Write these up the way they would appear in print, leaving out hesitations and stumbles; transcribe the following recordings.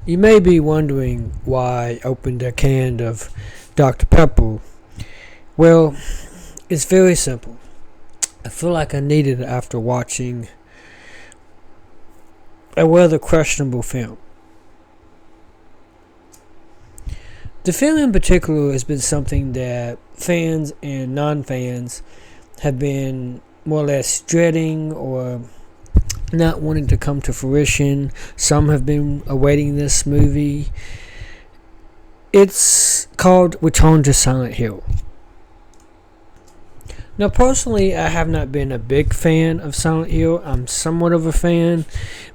You may be wondering why I opened a can of Dr. Pepper. Well, it's very simple. I feel like I needed it after watching a rather questionable film. The film in particular has been something that fans and non fans have been more or less dreading or not wanting to come to fruition. Some have been awaiting this movie. It's called Return to Silent Hill. Now, personally, I have not been a big fan of Silent Hill. I'm somewhat of a fan,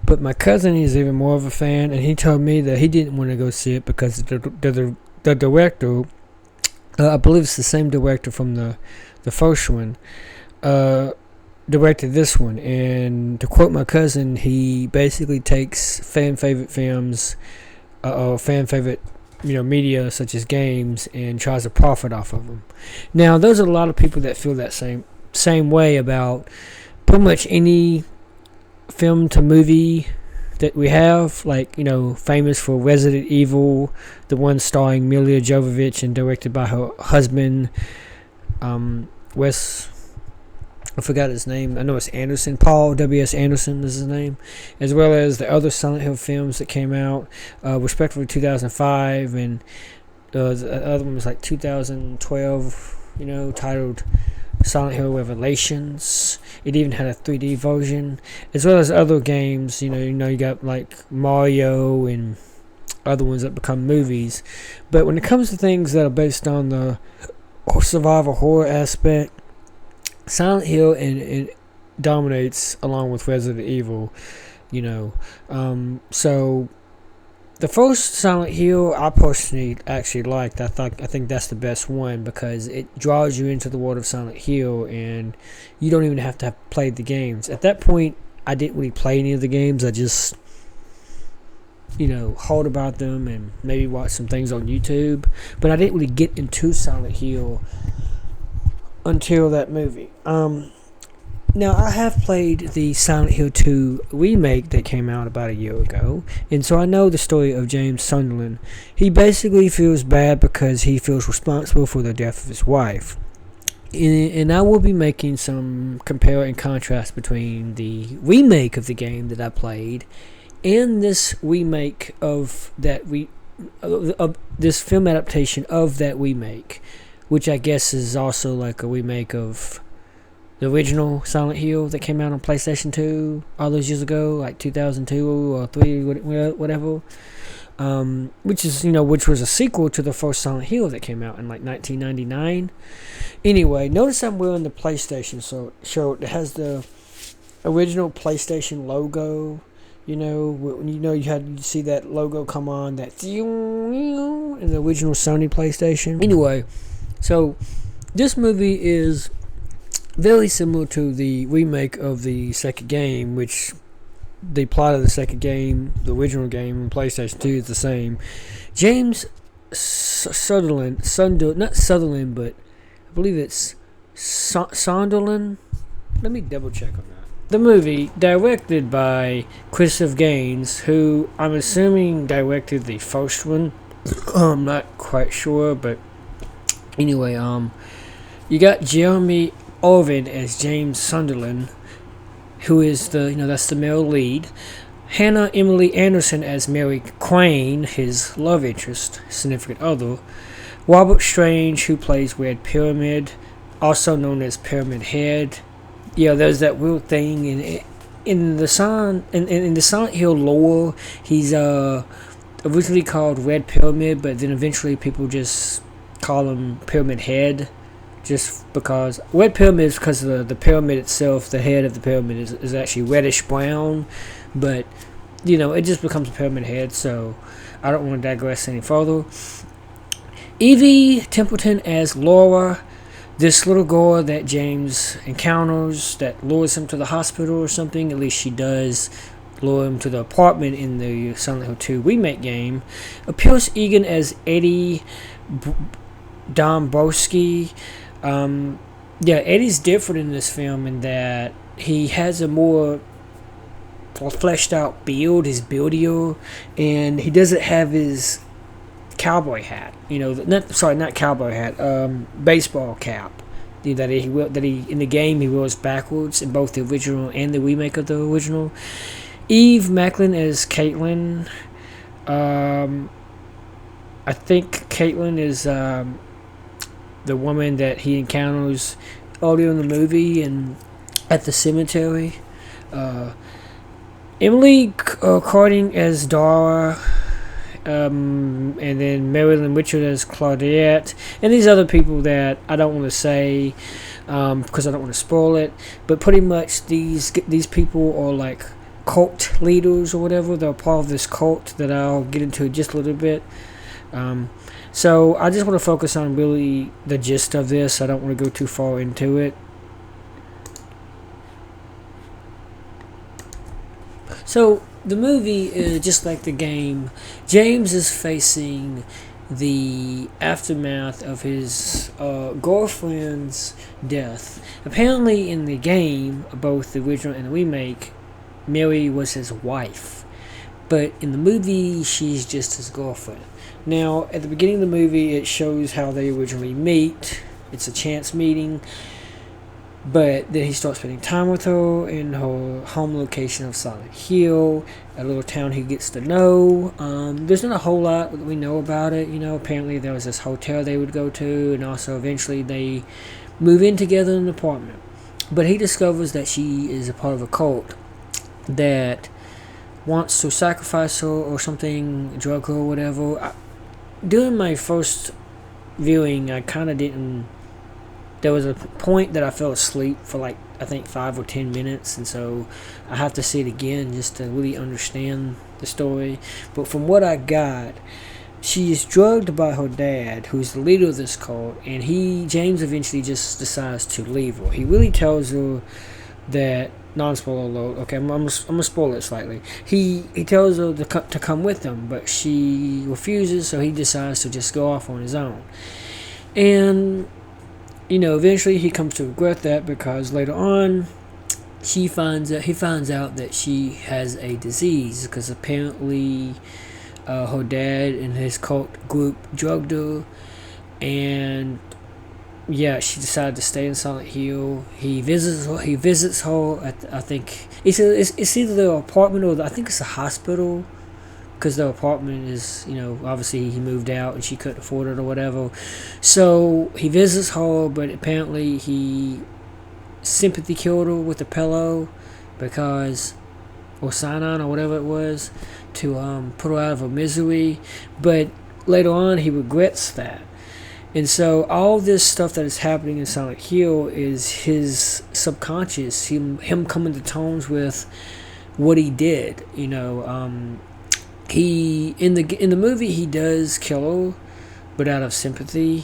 but my cousin is even more of a fan, and he told me that he didn't want to go see it because the director, I believe it's the same director from the first one, uh, directed this one. And to quote my cousin, he basically takes fan favorite films, or fan favorite media such as games, and tries to profit off of them. Now, there's a lot of people that feel that same way about pretty much any film to movie that we have, like famous for Resident Evil, the one starring Milla Jovovich and directed by her husband, Wes. I forgot his name. I know it's Anderson. Paul W.S. Anderson is his name. As well as the other Silent Hill films that came out, respectively 2005, and the other one was like 2012, titled Silent Hill Revelations. It even had a 3D version, as well as other games. You got like Mario and other ones that become movies. But when it comes to things that are based on the survival horror aspect, Silent Hill and dominates along with Resident Evil, So the first Silent Hill I personally actually liked. I think that's the best one because it draws you into the world of Silent Hill, and you don't even have to have played the games. At that point, I didn't really play any of the games. I just heard about them and maybe watch some things on YouTube, but I didn't really get into Silent Hill until that movie. Now, I have played the Silent Hill 2 remake that came out about a year ago, and so I know the story of James Sunderland. He basically feels bad because he feels responsible for the death of his wife. And I will be making some compare and contrast between the remake of the game that I played and this remake of this film adaptation of that remake, which I guess is also like a remake of the original Silent Hill that came out on PlayStation 2 all those years ago, like 2002 or 3, whatever. Which was a sequel to the first Silent Hill that came out in like 1999. Anyway, notice I'm wearing the PlayStation shirt. It has the original PlayStation logo. You see that logo come on, that in the original Sony PlayStation. Anyway, so this movie is very similar to the remake of the second game, which the plot of the second game, the original game on PlayStation 2, is the same. James Sunderland, not Sutherland, but I believe it's Sunderland. Let me double check on that. The movie, directed by Christopher Gaines, who I'm assuming directed the first one. I'm not quite sure, but anyway, you got Jeremy Irvin as James Sunderland, who is that's the male lead. Hannah Emily Anderson as Mary Crane, his love interest, significant other. Robert Strange, who plays Red Pyramid, also known as Pyramid Head. There's that weird thing in the Silent Hill lore. He's originally called Red Pyramid, but then eventually people just call him Pyramid Head, just because Red Pyramid is because of the pyramid itself. The head of the pyramid is actually reddish brown, but it just becomes a Pyramid Head. So I don't want to digress any further. Evie Templeton as Laura, this little girl that James encounters that lures him to the hospital or something. At least she does lure him to the apartment in the Silent Hill 2 remake game. Pierce Egan as Eddie Dombrowski. Eddie's different in this film in that he has a more fleshed out build, his buildio, and he doesn't have his cowboy hat. Not cowboy hat. Baseball cap. That he in the game he wears backwards in both the original and the remake of the original. Eve Macklin as Caitlin. I think Caitlin is the woman that he encounters earlier in the movie and at the cemetery. Emily Carding as Dara. And then Marilyn Richard as Claudette, and these other people that I don't want to say because I don't want to spoil it. But pretty much these people are like cult leaders or whatever. They're part of this cult that I'll get into just a little bit. So I just want to focus on really the gist of this. I don't want to go too far into it. So the movie is just like the game. James is facing the aftermath of his girlfriend's death. Apparently in the game, both the original and the remake, Mary was his wife. But in the movie, she's just his girlfriend. Now, at the beginning of the movie, it shows how they originally meet. It's a chance meeting. But then he starts spending time with her in her home location of Silent Hill, a little town he gets to know. There's not a whole lot that we know about it. Apparently there was this hotel they would go to, and also eventually they move in together in an apartment. But he discovers that she is a part of a cult that wants to sacrifice her or something, drug her or whatever. During my first viewing, I kind of didn't... There was a point that I fell asleep for like, I think 5 or 10 minutes, and so I have to see it again just to really understand the story. But from what I got, she is drugged by her dad, who's the leader of this cult, and James eventually just decides to leave her. He really tells her that, non-spoiler alert, okay, I'm gonna spoil it slightly. He tells her to come with him, but she refuses, so he decides to just go off on his own. And eventually he comes to regret that, because later on he finds out that she has a disease, because apparently her dad and his cult group drugged her, and she decided to stay in Silent Hill. He visits her at, I think it's either their apartment or I think it's a hospital, because the apartment is, obviously he moved out and she couldn't afford it or whatever. So he visits her, but apparently he sympathy killed her with a pillow, or cyanide or whatever it was, to put her out of her misery. But later on he regrets that. And so all this stuff that is happening in Silent Hill is his subconscious, him coming to terms with what he did, He in the movie he does kill her, but out of sympathy,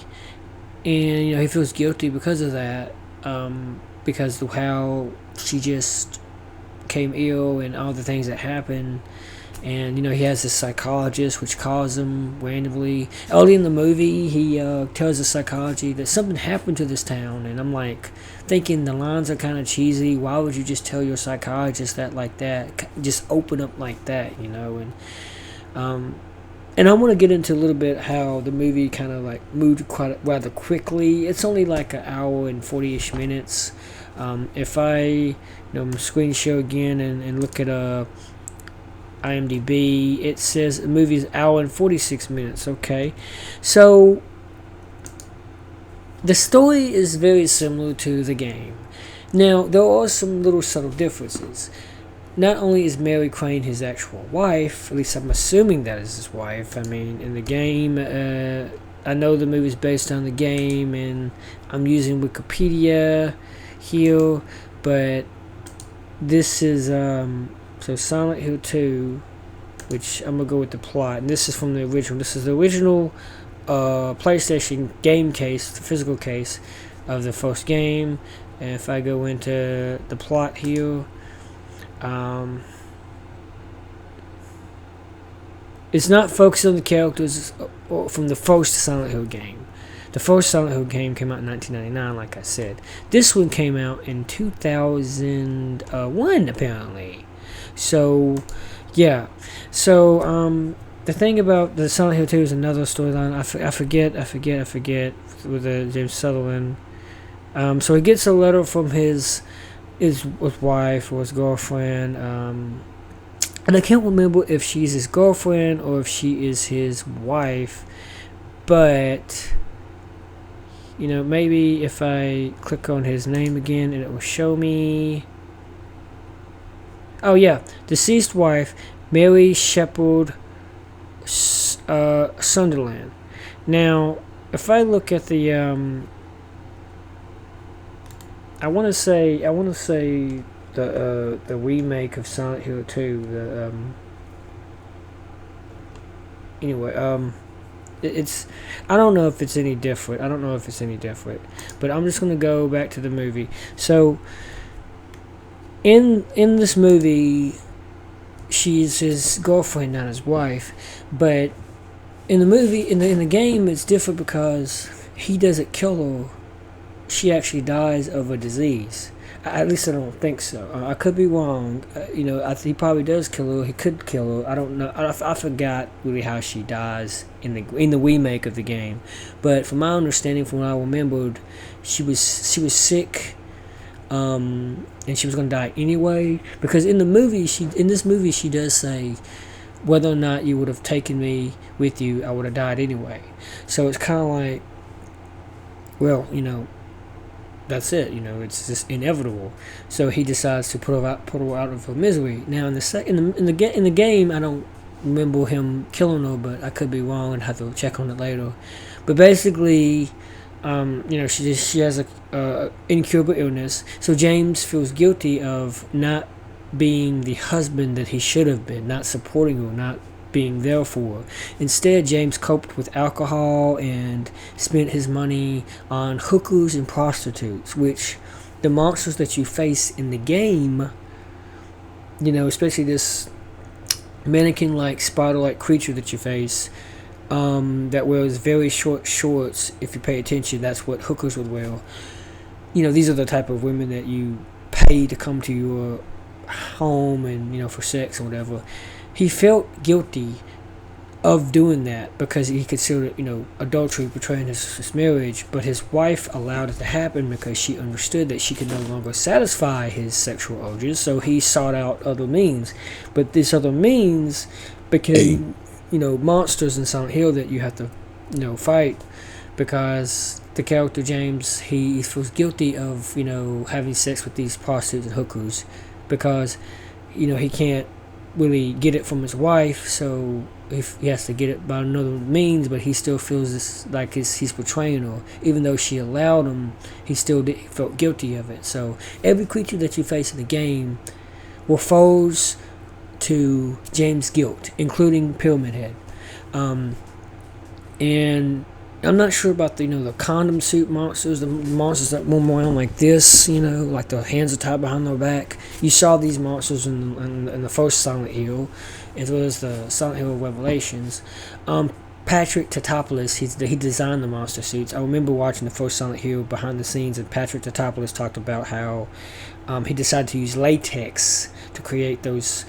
and he feels guilty because of that, because of how she just became ill and all the things that happened. And he has this psychologist which calls him randomly. Early in the movie, he tells the psychologist that something happened to this town, and I'm like thinking the lines are kind of cheesy. Why would you just tell your psychologist that like that? Just open up like that, And I want to get into a little bit how the movie kind of like moved quite rather quickly. It's only like an hour and 40-ish minutes. If I screen share again and look at IMDb, it says the movie is an hour and 46 minutes. Okay, so the story is very similar to the game. Now there are some little subtle differences. Not only is Mary Crane his actual wife, at least I'm assuming that is his wife. I mean, in the game, I know the movie is based on the game, and I'm using Wikipedia here, but this is, so Silent Hill 2, which I'm going to go with the plot, and this is from the original. This is the original PlayStation game case, the physical case of the first game. And if I go into the plot here, it's not focused on the characters from the first Silent Hill game. The first Silent Hill game came out in 1999, like I said. This one came out in 2001, apparently. So, yeah. So, the thing about the Silent Hill 2 is another storyline. I forget with James Sutherland. So he gets a letter from his wife or his girlfriend. And I can't remember if she's his girlfriend or if she is his wife. But, maybe if I click on his name again and it will show me. Oh, yeah. Deceased wife, Mary Shepard Sunderland. Now, if I look at the, I want to say the remake of Silent Hill 2. It's, I don't know if it's any different. But I'm just gonna go back to the movie. So, in this movie, she's his girlfriend, not his wife. But in the movie, in the game, it's different because he doesn't kill her. She actually dies of a disease. At least I don't think so. I could be wrong. He probably does kill her. He could kill her. I don't know. I forgot really how she dies in the remake of the game. But from my understanding, from what I remembered, she was sick, and she was gonna die anyway. Because in this movie she does say, whether or not you would have taken me with you, I would have died anyway. So it's kind of like, well, that's it. It's just inevitable. So he decides to put her out of her misery. Now in the game, I don't remember him killing her, but I could be wrong and have to check on it later. But basically, she has a incurable illness. So James feels guilty of not being the husband that he should have been, not supporting her, not being there for her. Instead, James coped with alcohol and spent his money on hookers and prostitutes, which the monsters that you face in the game, especially this mannequin-like, spider-like creature that you face, that wears very short shorts. If you pay attention, that's what hookers would wear. These are the type of women that you pay to come to your home and, for sex or whatever. He felt guilty of doing that because he considered it, adultery, betraying his marriage. But his wife allowed it to happen because she understood that she could no longer satisfy his sexual urges. So he sought out other means. But this other means became, monsters in Silent Hill that you have to, fight, because the character James, he feels guilty of, having sex with these prostitutes and hookers because, he can't really get it from his wife, so if he has to get it by another means, but he still feels this like he's betraying her. Even though she allowed him, he still felt guilty of it. So every creature that you face in the game will foes to James' guilt, including Pyramid Head. And I'm not sure about the condom suit monsters, the monsters that move around like this, like their hands are tied behind their back. You saw these monsters in the first Silent Hill, as well as the Silent Hill Revelations. Patrick Tatopoulos, he designed the monster suits. I remember watching the first Silent Hill behind the scenes, and Patrick Tatopoulos talked about how he decided to use latex to create those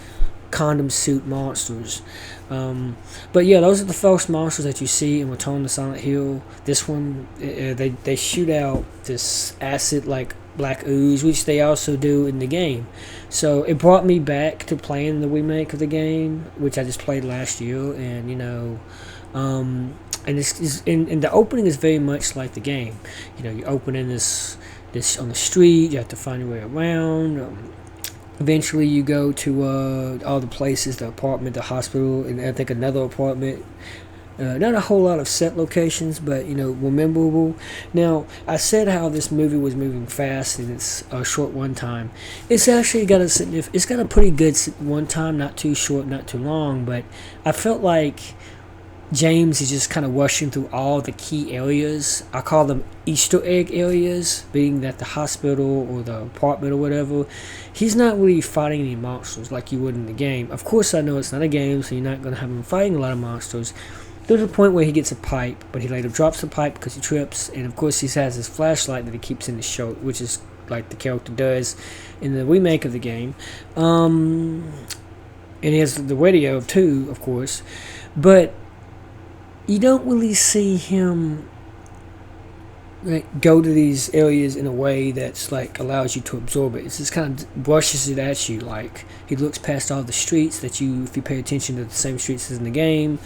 condom suit monsters. But yeah, those are the first monsters that you see in Return to Silent Hill. This one, they shoot out this acid like black ooze, which they also do in the game. So it brought me back to playing the remake of the game, which I just played last year. And and the opening is very much like the game. You open in this on the street. You have to find your way around. Eventually you go to all the places, the apartment, the hospital, and I think another apartment. Not a whole lot of set locations, but were memorable. Now, I said how this movie was moving fast and it's a short runtime. It's actually got a pretty good runtime, not too short, not too long, but I felt like James is just kind of rushing through all the key areas. I call them Easter egg areas, being that the hospital or the apartment or whatever. He's not really fighting any monsters like you would in the game. Of course, I know it's not a game, so you're not going to have him fighting a lot of monsters. There's a point where he gets a pipe, but he later drops the pipe because he trips. And of course, he has his flashlight that he keeps in his shirt, which is like the character does in the remake of the game. And he has the radio too, of course, but you don't really see him like go to these areas in a way that's like allows you to absorb it. It's just kind of brushes it at you. Like he looks past all the streets that if you pay attention to the same streets as in the game.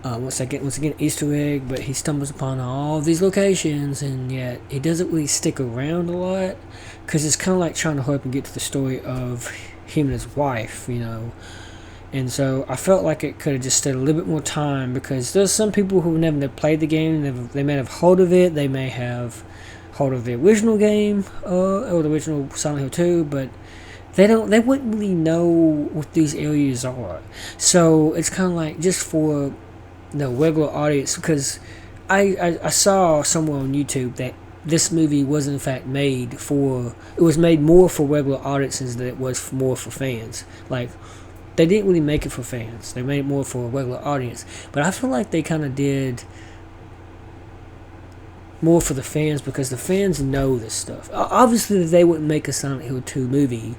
Once again, Easter egg, but he stumbles upon all these locations, and yet he doesn't really stick around a lot, because it's kind of like trying to hurry up and get to the story of him and his wife, And so I felt like it could have just stayed a little bit more time, because there's some people who never played the game. They may have heard of it. They may have heard of the original game or the original Silent Hill 2, but they wouldn't really know what these areas are. So it's kind of like just for the regular audience, because I saw somewhere on YouTube that this movie was in fact made more for regular audiences than it was more for fans. Like, they didn't really make it for fans. They made it more for a regular audience. But I feel like they kind of did more for the fans, because the fans know this stuff. Obviously, they wouldn't make a Silent Hill 2 movie.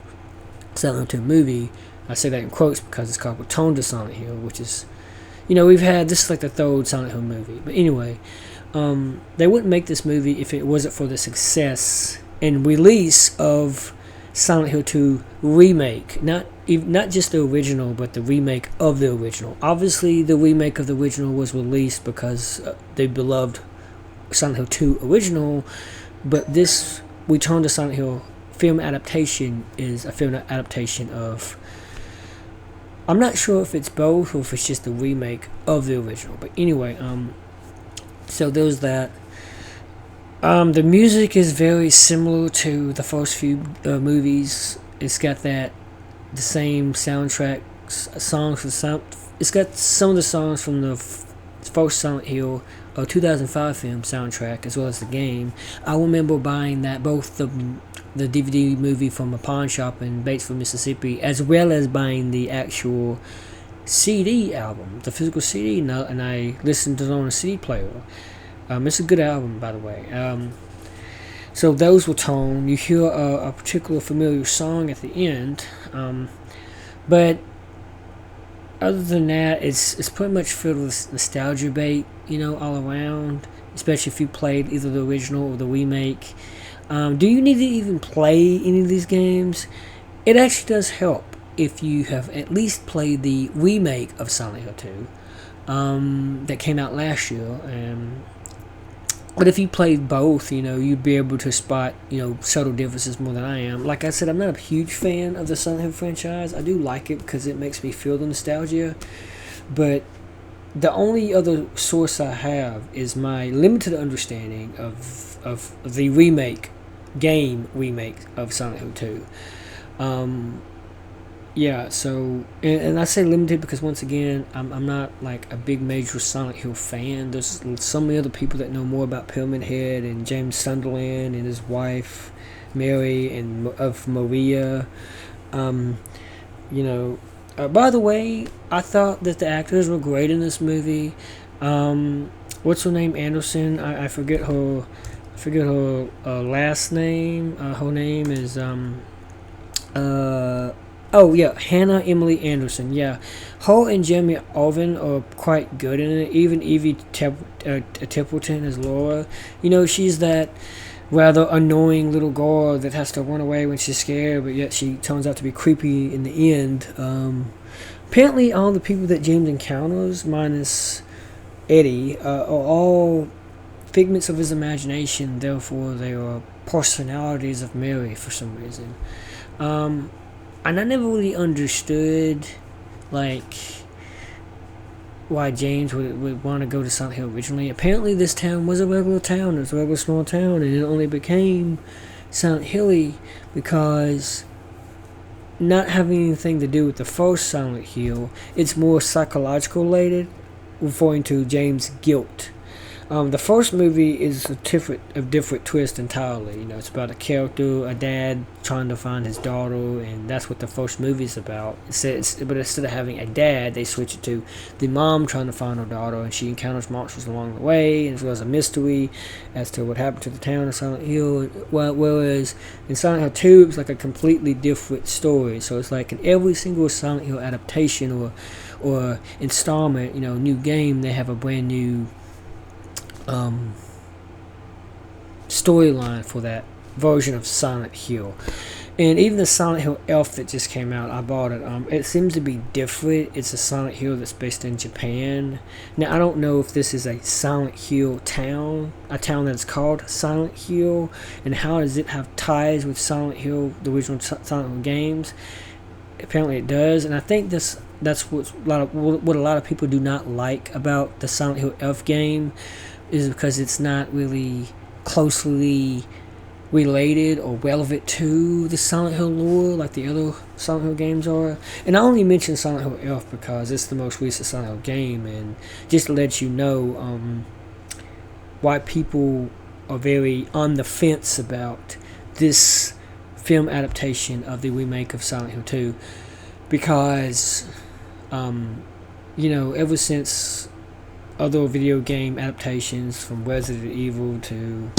I say that in quotes because it's called Return to Silent Hill, which is, this is like the third Silent Hill movie. But anyway, they wouldn't make this movie if it wasn't for the success and release of Silent Hill 2 remake. Not just the original, but the remake of the original. Obviously, the remake of the original was released because the beloved Silent Hill 2 original, but this Return to Silent Hill film adaptation is a film adaptation of, I'm not sure if it's both or if it's just the remake of the original. But anyway, so there's that. The music is very similar to the first few movies. It's got the same soundtrack songs. It's got some of the songs from the first Silent Hill 2005 film soundtrack, as well as the game. I remember buying both the DVD movie from a pawn shop in Batesville, Mississippi, as well as buying the actual CD album, the physical CD, and I listened to it on a CD player. It's a good album, by the way. So those were toned. You hear a particular familiar song at the end, but other than that, it's pretty much filled with nostalgia bait, all around. Especially if you played either the original or the remake. Do you need to even play any of these games? It actually does help if you have at least played the remake of Silent Hill 2 that came out last year. But if you played both, you'd be able to spot, subtle differences more than I am. Like I said, I'm not a huge fan of the Silent Hill franchise. I do like it because it makes me feel the nostalgia. But the only other source I have is my limited understanding of the game remake of Silent Hill 2. So, and I say limited because, once again, I'm not like a big major Silent Hill fan. There's so many other people that know more about Pyramid Head and James Sunderland and his wife Mary and of Maria. By the way, I thought that the actors were great in this movie. What's her name? Anderson. I forget her last name. Her name is Hannah Emily Anderson. Yeah, her and Jeremy Irvin are quite good in it. Even Evie Templeton as Laura. She's that rather annoying little girl that has to run away when she's scared, but yet she turns out to be creepy in the end. Apparently, all the people that James encounters, minus Eddie, are all figments of his imagination. Therefore, they are personalities of Mary for some reason. And I never really understood, why James would want to go to Silent Hill originally. Apparently, this town was a regular town. It was a regular small town, and it only became Silent Hilly because, not having anything to do with the first Silent Hill, it's more psychological related, referring to James' guilt. The first movie is a different twist entirely. You know, it's about a character, a dad trying to find his daughter, and that's what the first movie is about. But instead of having a dad, they switch it to the mom trying to find her daughter, and she encounters monsters along the way, and as well as a mystery as to what happened to the town of Silent Hill. Whereas in Silent Hill 2, it's like a completely different story. So it's like in every single Silent Hill adaptation or installment, new game, they have a brand new storyline for that version of Silent Hill. And even the Silent Hill Elf that just came out, I bought it. It seems to be different. It's a Silent Hill that's based in Japan. Now, I don't know if this is a Silent Hill town, a town that's called Silent Hill, and how does it have ties with Silent Hill, the original Silent Hill games. Apparently it does, and I think that's what a lot of people do not like about the Silent Hill Elf game, is because it's not really closely related or relevant to the Silent Hill lore like the other Silent Hill games are. And I only mention Silent Hill Elf because it's the most recent Silent Hill game, and just to let you know why people are very on the fence about this film adaptation of the remake of Silent Hill 2, because ever since other video game adaptations from Resident Evil to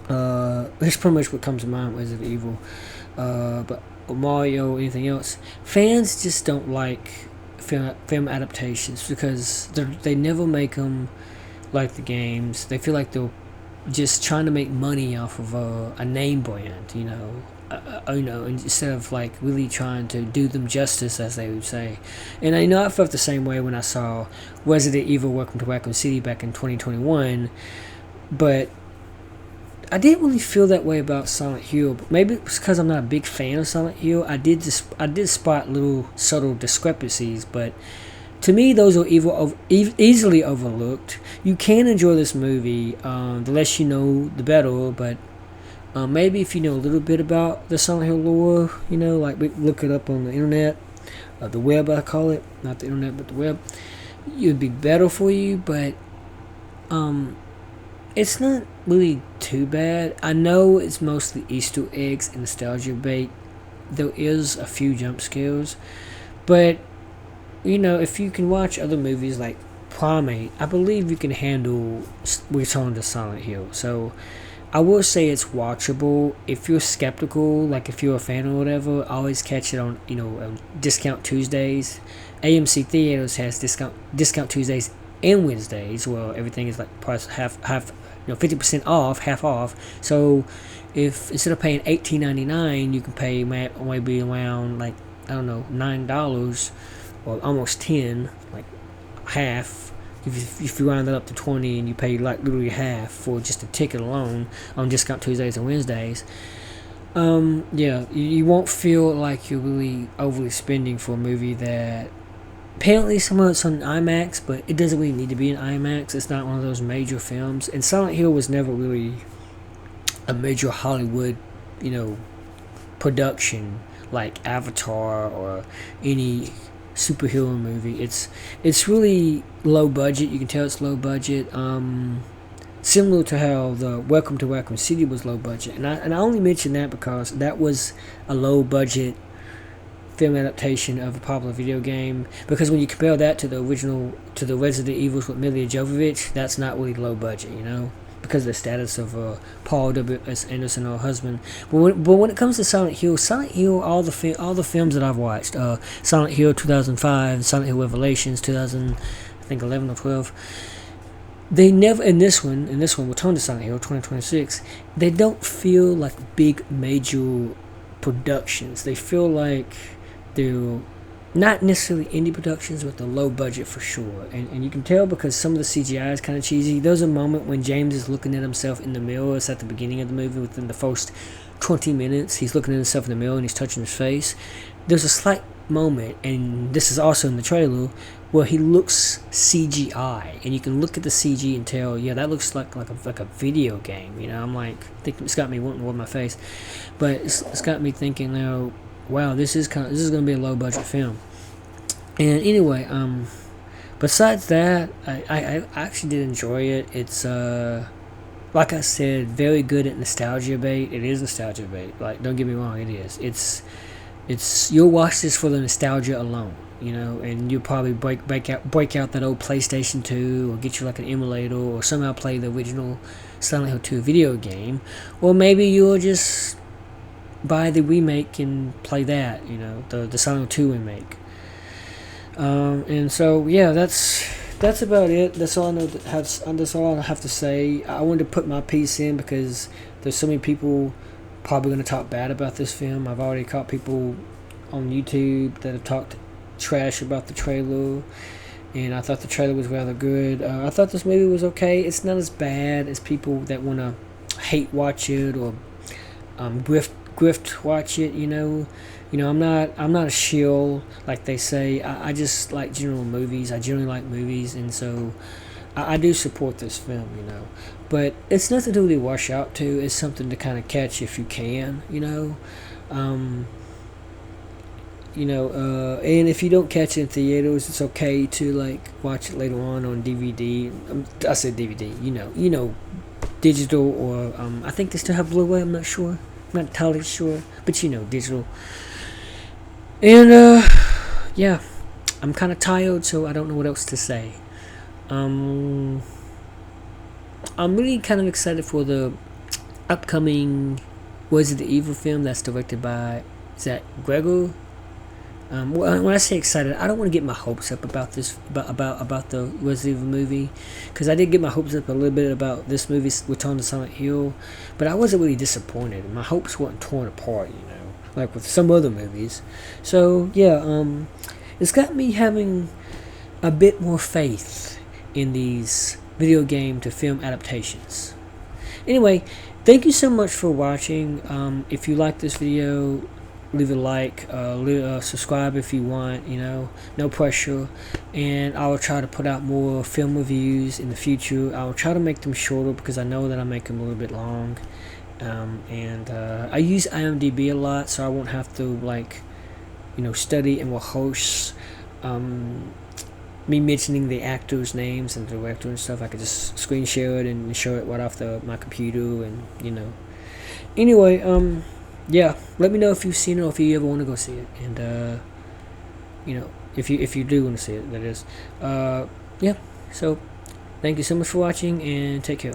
that's pretty much what comes to mind, Resident Evil, but Mario, anything else, fans just don't like film adaptations because they never make them like the games. They feel like they're just trying to make money off of a name brand, instead of like really trying to do them justice, as they would say. And I felt the same way when I saw Resident Evil Welcome to Raccoon City back in 2021, but I didn't really feel that way about Silent Hill. But maybe it's because I'm not a big fan of Silent Hill. I did spot little subtle discrepancies, but to me, those are easily overlooked. You can enjoy this movie, the less you know, the better. But maybe if you know a little bit about the Silent Hill lore, like we look it up on the internet, the web, I call it, not the internet, but the web, it would be better for you. But it's not really too bad. I know it's mostly Easter eggs and nostalgia bait. There is a few jump scares, but if you can watch other movies like Primate, I believe you can handle Return to Silent Hill. So I will say it's watchable. If you're skeptical, like if you're a fan or whatever, always catch it on Discount Tuesdays. AMC Theaters has Discount Tuesdays and Wednesdays, where everything is like price half 50% off, half off. So if instead of paying $18.99, you can pay maybe around like $9 or almost 10, like half. If you round it up to 20 and you pay like literally half for just a ticket alone on Discount Tuesdays and Wednesdays, you won't feel like you're really overly spending for a movie that apparently some of it's on IMAX, but it doesn't really need to be in IMAX. It's not one of those major films, and Silent Hill was never really a major Hollywood, production like Avatar or any superhero movie. It's really low budget. You can tell it's low budget. Similar to how the Welcome to Raccoon City was low budget, and I only mention that because that was a low budget film adaptation of a popular video game. Because when you compare that to the Resident Evils with Milla Jovovich, that's not really low budget, because of the status of Paul W.S. Anderson, her husband. But when it comes to Silent Hill, all the films that I've watched, Silent Hill 2005, Silent Hill Revelations 2011 or 12, they never, in this one, Return to Silent Hill 2026, they don't feel like big major productions. They feel like they're not necessarily indie productions, with a low budget for sure. And you can tell because some of the CGI is kind of cheesy. There's a moment when James is looking at himself in the mirror. It's at the beginning of the movie. Within the first 20 minutes, he's looking at himself in the mirror and he's touching his face. There's a slight moment, and this is also in the trailer, where he looks CGI, and you can look at the CG and tell, that looks like a video game. I'm like, it's got me wanting to rub my face, but it's got me thinking now, wow, this is going to be a low budget film. And anyway, Besides that, I actually did enjoy it. It's like I said, very good at nostalgia bait. It is nostalgia bait. Like, don't get me wrong, it is. It's you'll watch this for the nostalgia alone, and you'll probably break out that old PlayStation 2 or get you like an emulator or somehow play the original Silent Hill 2 video game, or maybe you'll just buy the remake and play that, the Silent Hill 2 remake. And so yeah, that's about it. That's all I know. That's all I have to say. I wanted to put my piece in because there's so many people probably going to talk bad about this film. I've already caught people on YouTube that have talked trash about the trailer, and I thought the trailer was rather good. I thought this movie was okay. It's not as bad as people that want to hate watch it or grift watch it. I'm not a shill like they say. I just like general movies. I generally like movies, and so I do support this film. But it's nothing to really wash out to. It's something to kind of catch if you can. And if you don't catch it in theaters, it's okay to like watch it later on DVD. I said DVD. Digital or I think they still have Blu-ray. I'm not sure. I'm not entirely sure, but digital. And yeah, I'm kind of tired, so I don't know what else to say. I'm really kind of excited for the upcoming Resident Evil film that's directed by Zach Gregor. When I say excited, I don't want to get my hopes up about this about the Resident Evil movie, because I did get my hopes up a little bit about this movie, Return to Silent Hill, but I wasn't really disappointed. My hopes weren't torn apart, like with some other movies. So yeah, it's got me having a bit more faith in these video game to film adaptations. Anyway, thank you so much for watching. If you like this video, leave a like, subscribe if you want, no pressure, and I will try to put out more film reviews in the future. I will try to make them shorter because I know that I make them a little bit long, and I use IMDb a lot, so I won't have to study and rehearse me mentioning the actors' names and the director and stuff. I could just screen share it and show it right off my computer, and anyway, yeah, let me know if you've seen it or if you ever want to go see it, and if you do want to see it, that is. Yeah, so thank you so much for watching, and take care.